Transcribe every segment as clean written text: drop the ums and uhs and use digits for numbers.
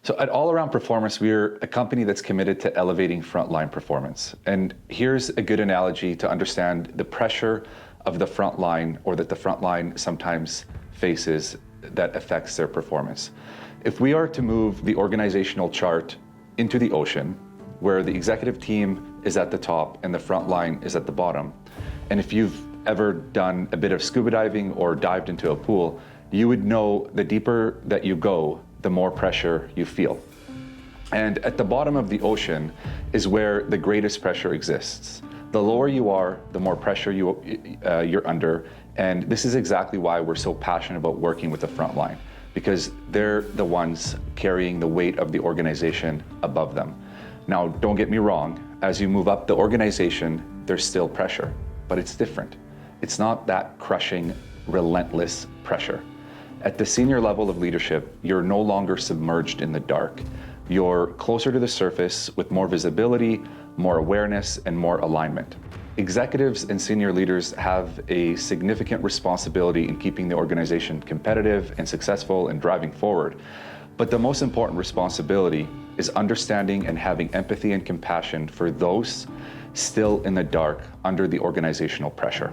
So at All Around Performance, we're a company that's committed to elevating frontline performance. And here's a good analogy to understand the pressure of the frontline, or that the frontline sometimes faces, that affects their performance. If we are to move the organizational chart into the ocean, where the executive team is at the top and the frontline is at the bottom, and if you've ever done a bit of scuba diving or dived into a pool, you would know the deeper that you go, the more pressure you feel. And at the bottom of the ocean is where the greatest pressure exists. The lower you are, the more pressure you're under. And this is exactly why we're so passionate about working with the front line, because they're the ones carrying the weight of the organization above them. Now, don't get me wrong, as you move up the organization, there's still pressure, but it's different. It's not that crushing, relentless pressure. At the senior level of leadership, you're no longer submerged in the dark. You're closer to the surface with more visibility, more awareness, and more alignment. Executives and senior leaders have a significant responsibility in keeping the organization competitive and successful and driving forward. But the most important responsibility is understanding and having empathy and compassion for those still in the dark under the organizational pressure.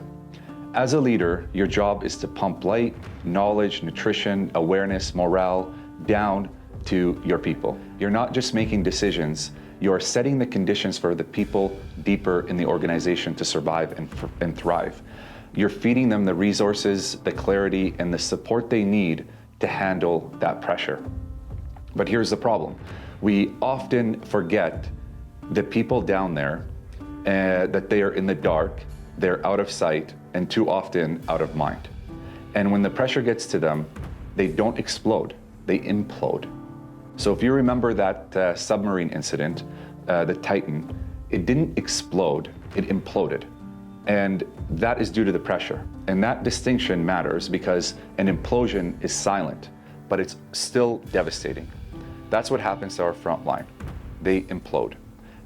As a leader, your job is to pump light, knowledge, nutrition, awareness, morale down to your people. You're not just making decisions, you're setting the conditions for the people deeper in the organization to survive and thrive. You're feeding them the resources, the clarity, and the support they need to handle that pressure. But here's the problem. We often forget the people down there, that they are in the dark, they're out of sight, and too often out of mind. And when the pressure gets to them, they don't explode, they implode. So if you remember that submarine incident, the Titan, it didn't explode, it imploded. And that is due to the pressure. And that distinction matters because an implosion is silent, but it's still devastating. That's what happens to our front line. They implode.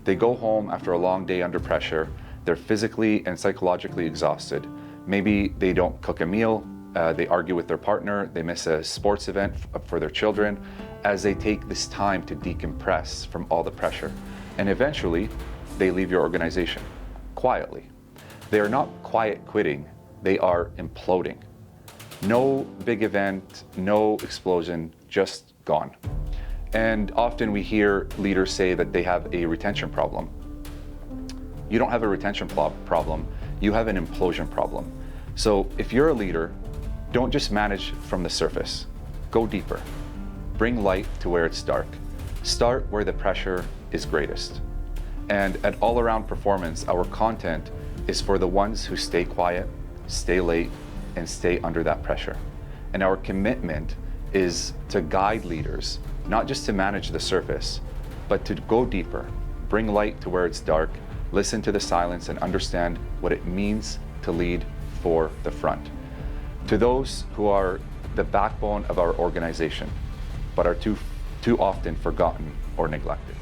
They go home after a long day under pressure. They're physically and psychologically exhausted. Maybe they don't cook a meal, they argue with their partner, they miss a sports event for their children, as they take this time to decompress from all the pressure. And eventually, they leave your organization, quietly. They are not quiet quitting, they are imploding. No big event, no explosion, just gone. And often we hear leaders say that they have a retention problem. You don't have a retention problem, you have an implosion problem. So if you're a leader, don't just manage from the surface. Go deeper. Bring light to where it's dark. Start where the pressure is greatest. And at All Around Performance, our content is for the ones who stay quiet, stay late, and stay under that pressure. And our commitment is to guide leaders, not just to manage the surface, but to go deeper, bring light to where it's dark, listen to the silence, and understand what it means to lead for the front. To those who are the backbone of our organization, but are too often forgotten or neglected.